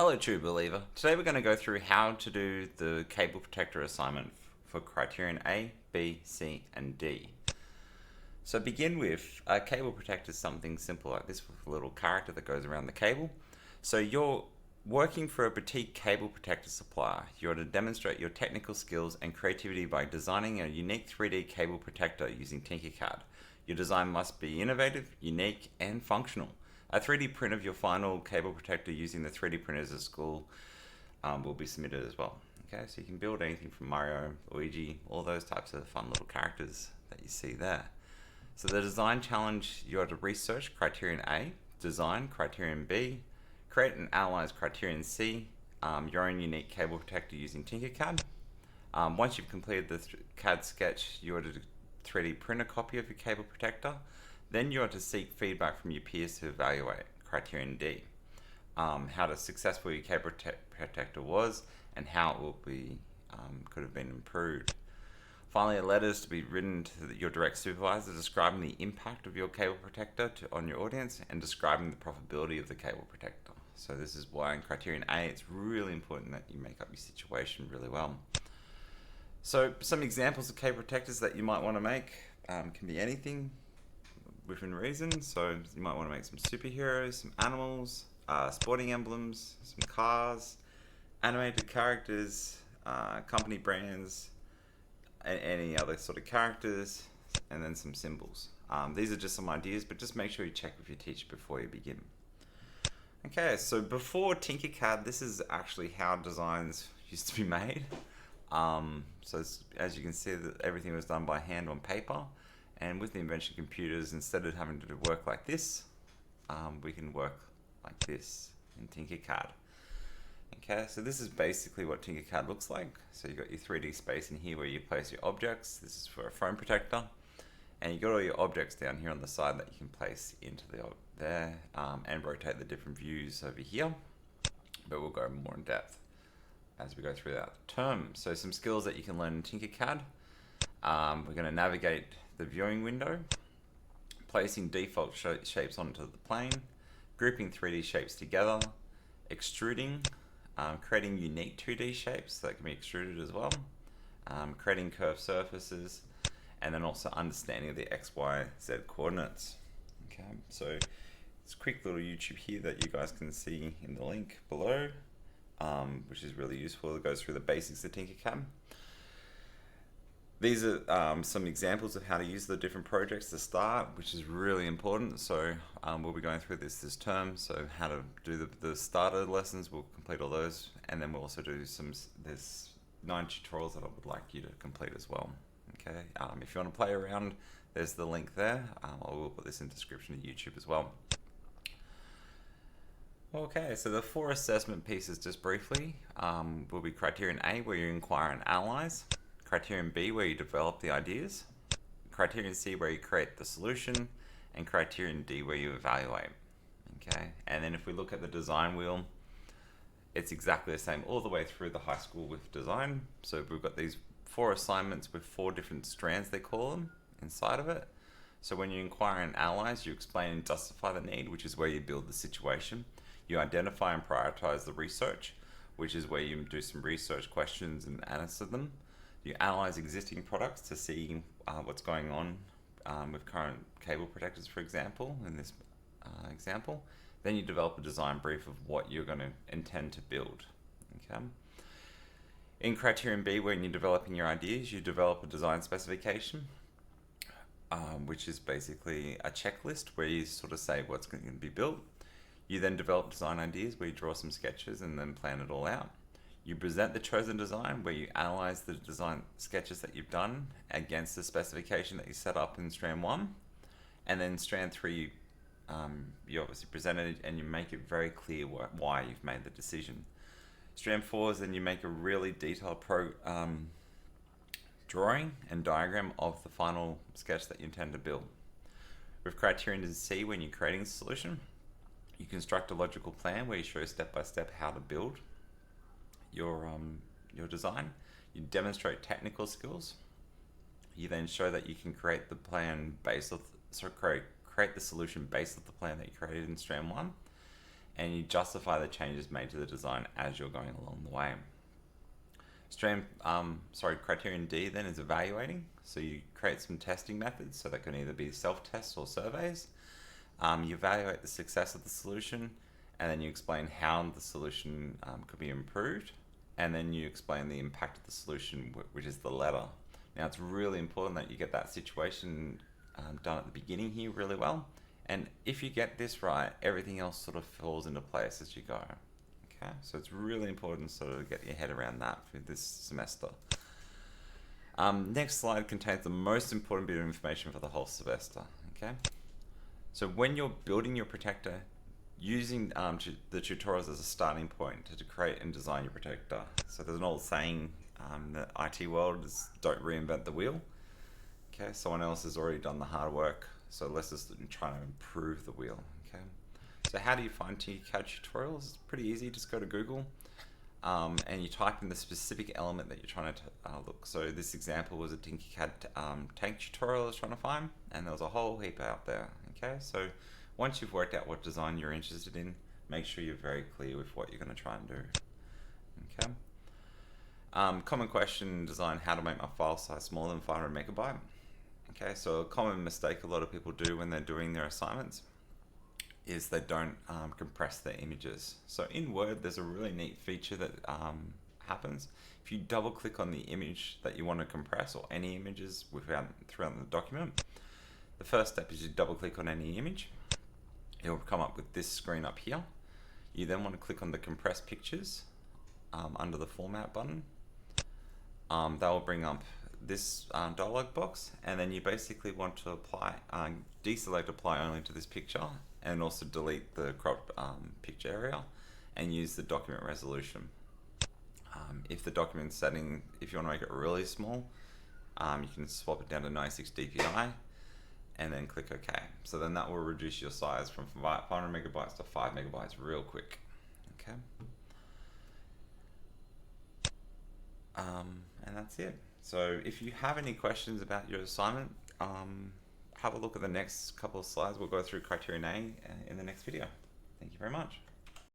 Hello, true believer. Today we're going to go through how to do the cable protector assignment for Criterion A, B, C, and D. So begin with a cable protector is something simple like this with a little character that goes around the cable. So you're working for a boutique cable protector supplier. You're to demonstrate your technical skills and creativity by designing a unique 3D cable protector using TINKERCAD. Your design must be innovative, unique, and functional. A 3D print of your final cable protector using the 3D printers at school will be submitted as well. Okay, so you can build anything from Mario, Luigi, all those types of fun little characters that you see there. So the design challenge, you are to research Criterion A, design Criterion B, create and analyze Criterion C, your own unique cable protector using TINKERCAD. Once you've completed the CAD sketch, you are to 3D print a copy of your cable protector. Then you are to seek feedback from your peers to evaluate Criterion D, how the successful your cable protector was and how it will be could have been improved. Finally, a letter is to be written to your direct supervisor describing the impact of your cable protector on your audience and describing the profitability of the cable protector. So this is why in Criterion A it's really important that you make up your situation really well. So some examples of cable protectors that you might want to make can be anything within reason. So you might want to make some superheroes, some animals, sporting emblems, some cars, animated characters, company brands, any other sort of characters, and then some symbols. These are just some ideas, but just make sure you check with your teacher before you begin. Okay, so before TINKERCAD, this is actually how designs used to be made. So as you can see, that everything was done by hand on paper. And with the invention of computers, instead of having to work like this, we can work like this in TINKERCAD. Okay, so this is basically what TINKERCAD looks like. So you've got your 3D space in here where you place your objects. This is for a phone protector. And you've got all your objects down here on the side that you can place into there and rotate the different views over here. But we'll go more in depth as we go through that term. So some skills that you can learn in TINKERCAD. We're going to navigate the viewing window, placing default shapes onto the plane, grouping 3D shapes together, extruding, creating unique 2D shapes that can be extruded as well, creating curved surfaces, and then also understanding the X, Y, Z coordinates. Okay, so it's a quick little YouTube here that you guys can see in the link below, which is really useful. It goes through the basics of TINKERCAD. These are some examples of how to use the different projects to start, which is really important. So we'll be going through this term. So how to do the starter lessons, we'll complete all those. And then we'll also do there's 9 tutorials that I would like you to complete as well. Okay, if you want to play around, there's the link there. I will put this in the description of YouTube as well. Okay, so the 4 assessment pieces just briefly will be Criterion A, where you inquire and analyze. Criterion B, where you develop the ideas. Criterion C, where you create the solution. And Criterion D, where you evaluate. Okay, and then if we look at the design wheel, it's exactly the same all the way through the high school with design. So we've got these 4 assignments with 4 different strands, they call them, inside of it. So when you inquire and analyze, you explain and justify the need, which is where you build the situation. You identify and prioritize the research, which is where you do some research questions and answer them. You analyze existing products to see what's going on with current cable protectors, for example, in this example. Then you develop a design brief of what you're going to intend to build. Okay. In Criterion B, when you're developing your ideas, you develop a design specification, which is basically a checklist where you sort of say what's going to be built. You then develop design ideas where you draw some sketches and then plan it all out. You present the chosen design where you analyze the design sketches that you've done against the specification that you set up in strand 1. And then strand 3, you obviously present it and you make it very clear why you've made the decision. Strand 4 is then you make a really detailed drawing and diagram of the final sketch that you intend to build. With Criterion C, when you're creating a solution, you construct a logical plan where you show step by step how to build your design. You demonstrate technical skills. You then show that you can create the plan based off, create the solution based off the plan that you created in strand 1. and you justify the changes made to the design as you're going along the way. Criterion D then is evaluating. So you create some testing methods, so that can either be self-tests or surveys. You evaluate the success of the solution, and then you explain how the solution could be improved, and then you explain the impact of the solution, which is the letter. Now it's really important that you get that situation done at the beginning here really well, and if you get this right, everything else sort of falls into place as you go. Okay, so it's really important to sort of get your head around that for this semester. Next slide contains the most important bit of information for the whole semester. Okay, so when you're building your protector, using the tutorials as a starting point to create and design your protector. So there's an old saying in the IT world is don't reinvent the wheel. Okay, someone else has already done the hard work, so let's just try to improve the wheel. Okay. So how do you find TINKERCAD tutorials? It's pretty easy. Just go to Google and you type in the specific element that you're trying to look. So this example was a TINKERCAD tank tutorial I was trying to find, and there was a whole heap out there. Okay, so once you've worked out what design you're interested in, make sure you're very clear with what you're going to try and do. Okay. Common question in design: how to make my file size smaller than 500 megabyte. Okay, so a common mistake a lot of people do when they're doing their assignments is they don't compress their images. So in Word, there's a really neat feature that happens. If you double click on the image that you want to compress, or any images throughout the document, the first step is you double click on any image. It'll come up with this screen up here. You then want to click on the compress pictures under the format button. That will bring up this dialog box, and then you basically want to apply, deselect apply only to this picture, and also delete the cropped picture area, and use the document resolution. If the document setting, if you want to make it really small, you can swap it down to 96 dpi, and then click OK. So then that will reduce your size from 500 megabytes to 5 megabytes real quick. Okay. And that's it. So if you have any questions about your assignment, have a look at the next couple of slides. We'll go through Criterion A in the next video. Thank you very much.